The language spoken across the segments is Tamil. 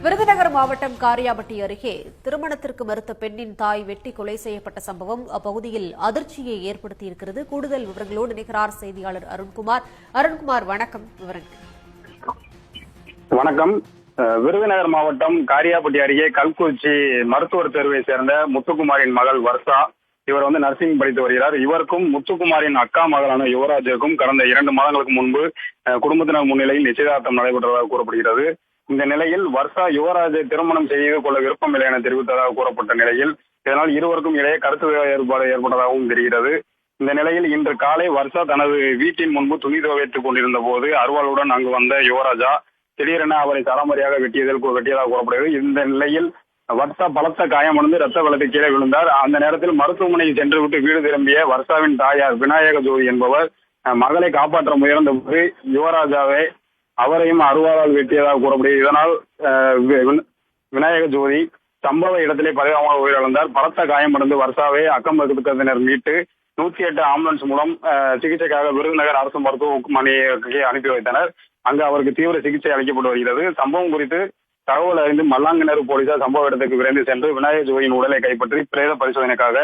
விருதுநகர் மாவட்டம் காரியாபட்டி அருகே திருமணத்திற்கு மறுத்த பெண்ணின் தாய் வெட்டி கொலை செய்யப்பட்ட சம்பவம் அப்பகுதியில் அதிர்ச்சியை ஏற்படுத்தியிருக்கிறது. கூடுதல் விவரங்களோடு இணைகிறார் செய்தியாளர் அருண்குமார். அருண்குமார், வணக்கம். விவரங்கள். வணக்கம். விருதுநகர் மாவட்டம் காரியாபட்டி அருகே கல்குறிச்சி மருத்துவர் தெருவை சேர்ந்த முத்துக்குமாரின் மகள் வர்ஷா. இவர் நர்சிங் படித்து வருகிறார். இவருக்கும் முத்துக்குமாரின் அக்கா மகளான யுவராஜுக்கும் கடந்த 2 மாதங்களுக்கு முன்பு குடும்பத்தினர் முன்னிலையில் நிச்சயதார்த்தம் நடைபெற்றதாக கூறப்படுகிறது. இந்த நிலையில் வர்ஷா யுவராஜை திருமணம் செய்து கொள்ள விருப்பமில்லை என தெரிவித்ததாக கூறப்பட்ட நிலையில் இதனால் இருவருக்கும் இடையே கருத்து வேறுபாடு ஏற்பட்டதாகவும் தெரிகிறது. இந்த நிலையில் இன்று காலை வர்ஷா தனது வீட்டின் முன்பு துணி துவைத்துக் கொண்டிருந்த போது அருவாளுடன் அங்கு வந்த யுவராஜா திடீரென அவரை சராமரியாக வெட்டியதாக கூறப்படுகிறது. இந்த நிலையில் வர்ஷா பலத்த காயமடைந்து ரத்த வெள்ளத்தில் கீழே விழுந்தார். அந்த நேரத்தில் மருத்துவமனையில் சென்றுவிட்டு வீடு திரும்பிய வர்ஷாவின் தாயார் விநாயக ஜோதி என்பவர் மகளை காப்பாற்ற முயன்ற போது யுவராஜாவை அவரையும் அருவாளால் வெட்டியதாக கூறப்படுகிறது. இதனால் விநாயக ஜோதி சம்பவ இடத்திலே பரிதாபமாக உயிரிழந்தார். பலத்த காயமடைந்து வர்ஷாவை அக்கம் பக்கத்தினர் மீட்டு 108 ஆம்புலன்ஸ் மூலம் சிகிச்சைக்காக விருதுநகர் அரசு மருத்துவமனைக்கு அனுப்பி வைத்தனர். அங்கு அவருக்கு தீவிர சிகிச்சை அளிக்கப்பட்டு வருகிறது. சம்பவம் குறித்து தகவல் அறிந்து மல்லாங்கிணறு போலீசார் சம்பவ இடத்துக்கு விரைந்து சென்று விநாயக ஜோதியின் உடலை கைப்பற்றி பிரேத பரிசோதனைக்காக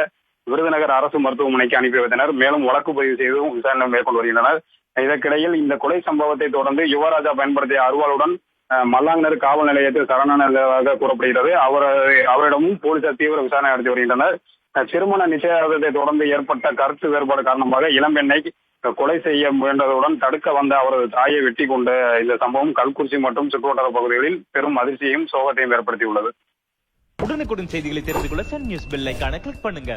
விருதுநகர் அரசு மருத்துவமனைக்கு அனுப்பி வைத்தனர். மேலும் வழக்கு பதிவு செய்து விசாரணை மேற்கொண்டு வருகின்றனர். இதற்கிடையில் இந்த கொலை சம்பவத்தை தொடர்ந்து யுவராஜா பயன்படுத்திய அருவாளுடன் மல்லாங்கிணறு காவல் நிலையத்தில் சரணடைந்ததாக கூறப்படுகிறது. அவரிடமும் போலீசார் தீவிர விசாரணை நடத்தி வருகின்றனர். திருமண நிச்சயதார்த்தத்தை தொடர்ந்து ஏற்பட்ட கருத்து வேறுபாடு காரணமாக இளம்பெண்ணை கொலை செய்ய முயன்றதுடன் தடுக்க வந்த அவரது தாயை வெட்டி கொண்ட இந்த சம்பவம் கல்குறிச்சி மற்றும் சுற்றுவட்டார பகுதிகளில் பெரும் அதிர்ச்சியையும் சோகத்தையும் ஏற்படுத்தியுள்ளது. உடனுக்குடன் செய்திகளை தெரிந்து கொள்ள சன் நியூஸ் பெல் ஐகானை கிளிக் பண்ணுங்க.